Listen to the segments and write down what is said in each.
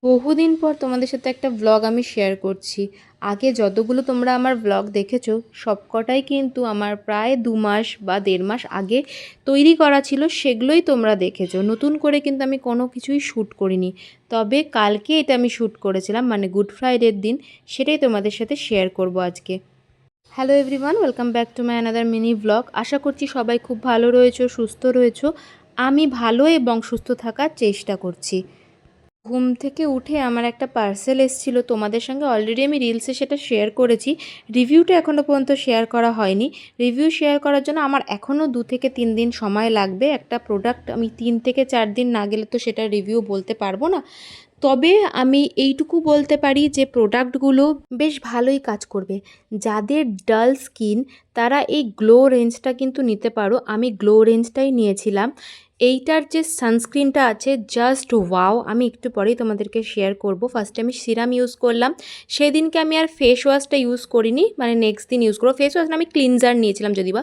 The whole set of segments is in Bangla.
বহুদিন পর তোমাদের সাথে একটা ব্লগ আমি শেয়ার করছি। আগে যতগুলো তোমরা আমার ব্লগ দেখেছো সবকটাই কিন্তু আমার প্রায় 2 মাস বা 1.5 মাস আগে তৈরি করা ছিল, সেগুলোই তোমরা দেখেছো। নতুন করে কিন্তু আমি কোনো কিছুই শ্যুট করিনি। তবে কালকে এটা আমি শ্যুট করেছিলাম, মানে গুড ফ্রাইডের দিন। সেটাই তোমাদের সাথে শেয়ার করব আজকে। Hello everyone, welcome back to my another mini blog. আশা করছি সবাই খুব ভালো রয়েছো, সুস্থ রয়েছো। আমি ভালো এবং সুস্থ থাকার চেষ্টা করছি। ঘুম থেকে উঠে আমার একটা পার্সেল এসেছিল, তোমাদের সঙ্গে অলরেডি আমি রিলসে সেটা শেয়ার করেছি। রিভিউটা এখনও পর্যন্ত শেয়ার করা হয়নি। রিভিউ শেয়ার করার জন্য আমার এখনও 2 থেকে 3 দিন সময় লাগবে। একটা প্রোডাক্ট আমি 3 থেকে 4 দিন না গেলে তো সেটা রিভিউ বলতে পারবো না। তবে আমি এইটুকু বলতে পারি যে প্রোডাক্টগুলো বেশ ভালোই কাজ করবে। যাদের ডাল স্কিন তারা এই গ্লো রেঞ্জটা কিন্তু নিতে পারো। আমি গ্লো রেঞ্জটাই নিয়েছিলাম। এইটার যে সানস্ক্রিনটা আছে জাস্ট ওয়াও, আমি একটু পরেই তোমাদেরকে শেয়ার করব। ফার্স্টে আমি সিরাম ইউজ করলাম। সেদিনকে আমি আর ফেস ওয়াশটা ইউজ করিনি, মানে নেক্সট দিন ইউজ করবো। ফেস ওয়াশ না, আমি ক্লিনজার নিয়েছিলাম যদিবা।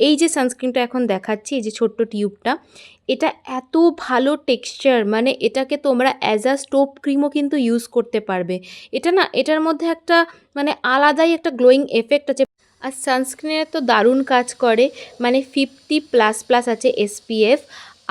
এই যে সানস্ক্রিনটা এখন দেখাচ্ছি, এই যে ছোট্ট টিউবটা, এটা এত ভালো টেক্সচার, মানে এটাকে তোমরা অ্যাজ আ স্টোভ ক্রিমও কিন্তু ইউজ করতে পারবে। এটা না, এটার মধ্যে একটা মানে আলাদাই একটা গ্লোয়িং এফেক্ট আছে। আর সানস্ক্রিনের তো দারুণ কাজ করে, মানে 50++ আছে SPF।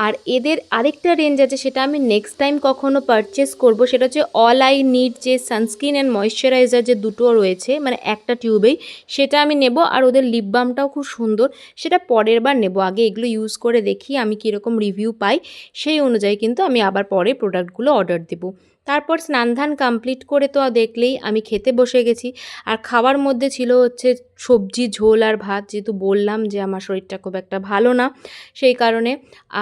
আর এদের আরেকটা রেঞ্জ আছে, সেটা আমি নেক্সট টাইম কখনো পারচেস করব। সেটা হচ্ছে অল আই নিড, যে সানস্ক্রিন অ্যান্ড ময়শ্চারাইজার যে দুটো রয়েছে মানে একটা টিউবেই, সেটা আমি নেব। আর ওদের লিপ বামটাও খুব সুন্দর, সেটা পরের বার নেব। আগে এগুলো ইউজ করে দেখি আমি কীরকম রিভিউ পাই, সেই অনুযায়ী কিন্তু আমি আবার পরে প্রোডাক্টগুলো অর্ডার দেবো। তারপর স্নান ধান কমপ্লিট করে তো দেখলেই আমি খেতে বসে গেছি। আর খাওয়ার মধ্যে ছিল হচ্ছে সবজি, ঝোল আর ভাত, যেহেতু বললাম যে আমার শরীরটা খুব একটা ভালো না, সেই কারণে।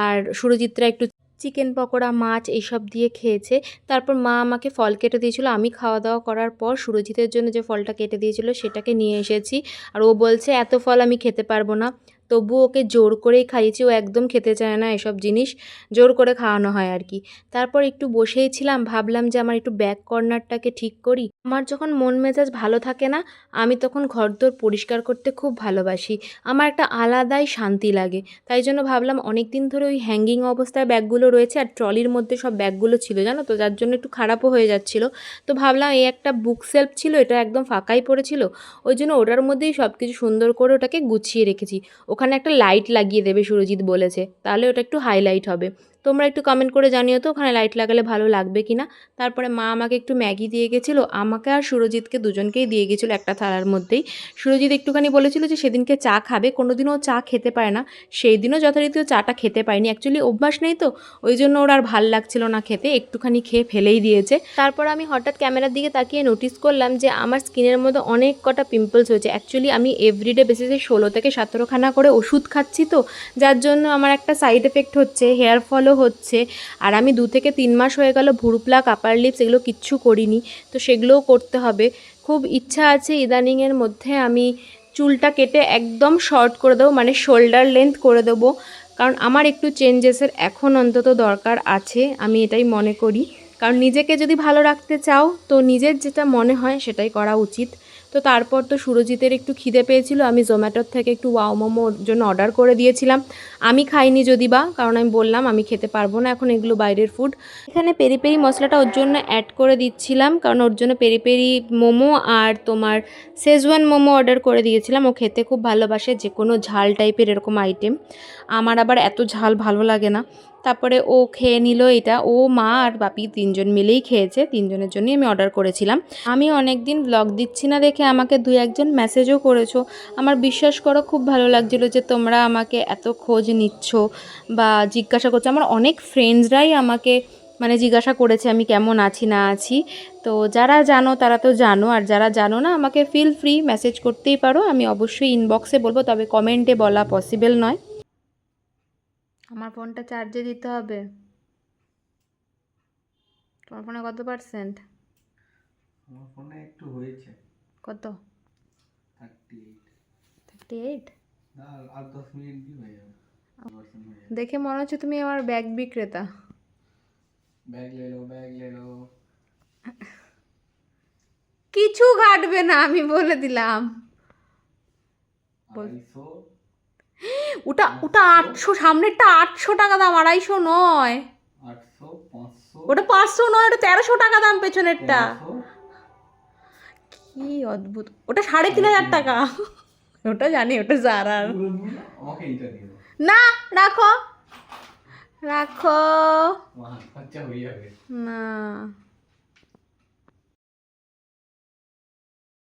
আর সুরজিৎরা একটু চিকেন পকোড়া, মাছ এইসব দিয়ে খেয়েছে। তারপর মা আমাকে ফল কেটে দিয়েছিল। আমি খাওয়া দাওয়া করার পর সুরজিতের জন্য যে ফলটা কেটে দিয়েছিল সেটাকে নিয়ে এসেছি। আর ও বলছে এত ফল আমি খেতে পারবো না। তবু ওকে জোর করেই খাইয়েছি, ও একদম খেতে চায় না এসব জিনিস, জোর করে খাওয়ানো হয় আর কি। তারপর একটু বসেই ছিলাম, ভাবলাম যে আমার একটু ব্যাক কর্নারটাকে ঠিক করি। আমার যখন মন মেজাজ ভালো থাকে না, আমি তখন ঘরদোর পরিষ্কার করতে খুব ভালোবাসি। আমার একটা আলাদাই শান্তি লাগে। তাই জন্য ভাবলাম, অনেক দিন ধরে ওই হ্যাঙ্গিং অবস্থায় ব্যাগগুলো রয়েছে আর ট্রলির মধ্যে সব ব্যাগগুলো ছিল জানো তো, যার জন্য একটু খারাপও হয়ে যাচ্ছিলো। তো ভাবলাম এই একটা বুক সেলফ ছিল, এটা একদম ফাঁকাই পড়েছিল, ওই জন্য ওটার মধ্যেই সব কিছু সুন্দর করে ওটাকে গুছিয়ে রেখেছি। ওখানে একটা লাইট লাগিয়ে দেবে সুরজিৎ বলেছে, তাহলে ওটা একটু হাইলাইট হবে। তোমরা একটু কমেন্ট করে জানিও তো ওখানে লাইট লাগালে ভালো লাগবে কি না। তারপরে মা আমাকে একটু ম্যাগি দিয়ে গেছিলো, আমাকে আর সুরজিৎকে দুজনকেই দিয়ে গেছিলো একটা থালার মধ্যেই। সুরজিৎ একটুখানি বলেছিল যে সেদিনকে চা খাবে, কোনোদিনও চা খেতে পারে না, সেই দিনও যথারীতি চাটা খেতে পায়নি। অ্যাকচুয়ালি অভ্যাস নেই তো, ওই জন্য ওর আর ভাল লাগছিল না খেতে, একটুখানি খেয়ে ফেলেই দিয়েছে। তারপর আমি হঠাৎ ক্যামেরার দিকে তাকিয়ে নোটিস করলাম যে আমার স্কিনের মধ্যে অনেক কটা পিম্পলস হয়েছে। অ্যাকচুয়ালি আমি এভরিডে বেসিসে 16 থেকে 17খানা করে ওষুধ খাচ্ছি তো, যার জন্য আমার একটা সাইড এফেক্ট হচ্ছে, হেয়ার ফলও হচ্ছে। আর আমি 2 থেকে 3 মাস হয়ে গেল ভুরু প্লাক, আপার লিপস এগুলো কিচ্ছু করিনি, তো সেগুলোও করতে হবে। খুব ইচ্ছা আছে ইদানিংয়ের মধ্যে আমি চুলটা কেটে একদম শর্ট করে দেবো, মানে শোল্ডার লেন্থ করে দেবো। কারণ আমার একটু চেঞ্জেসের এখন অন্তত দরকার আছে, আমি এটাই মনে করি। কারণ নিজেকে যদি ভালো রাখতে চাও তো নিজের যেটা মনে হয় সেটাই করা উচিত। তো তারপর তো সুরজিতের একটু খিদে পেয়েছিল, আমি জোম্যাটোর থেকে একটু ওয়াও মোমোর জন্য অর্ডার করে দিয়েছিলাম। আমি খাইনি যদিবা, কারণ আমি বললাম আমি খেতে পারবো না এখন এগুলো বাইরের ফুড। এখানে পেরি পেরি মশলাটা ওর জন্য অ্যাড করে দিচ্ছিলাম, কারণ ওর জন্য পেরি পেরি মোমো আর তোমার শেজওয়ান মোমো অর্ডার করে দিয়েছিলাম। ও খেতে খুব ভালোবাসে যে কোনো ঝাল টাইপের এরকম আইটেম। আমার আবার এত ঝাল ভালো লাগে না। তারপরে ও খেয়ে নিল এটা, ও মা আর বাপি 3জন মিলেই খেয়েছে, 3জনের জন্যই আমি অর্ডার করেছিলাম। আমি অনেক দিন ব্লগ দিচ্ছি না দেখে আমাকে 2-1জন মেসেজও করেছো। আমার বিশ্বাস করো খুব ভালো লাগছিলো যে তোমরা আমাকে এত খোঁজ নিচ্ছ বা জিজ্ঞাসা করছো। আমার অনেক ফ্রেন্ডসরাই আমাকে মানে জিজ্ঞাসা করেছে আমি কেমন আছি না আছি। তো যারা জানো তারা তো জানো, আর যারা জানো না আমাকে ফিল ফ্রি মেসেজ করতেই পারো, আমি অবশ্যই ইনবক্সে বলবো, তবে কমেন্টে বলা পসিবল নয়। আমার ফোনটা চার্জে দিতে হবে। তোমার ফোনে কত পার্সেন্ট? আমার ফোনে একটু হয়েছে। কত? 38। 38? না, আর 10 মিনিট দিয়ে হয়ে যাবে। দেখে মনে হচ্ছে তুমি আমার ব্যাগ বিক্রেতা। ব্যাগ ले लो, ব্যাগ ले लो। কিছু ঘাটবে না, আমি বলে দিলাম। 250। ওটা ওটা 800, সামনেরটা 800 টাকা দাম, 250 নয়। 800, 500, ওটা 500 নয়, ওটা 1300 টাকা দাম পেছনেরটা। 1300? কি অদ্ভুত, ওটা 3500 টাকা। ওটা জানি, ওটা জারার। আমাকে এইটা দিয়ে দাও। না, রাখো রাখো। আমার হাত খরচা হয়ে যাবে। না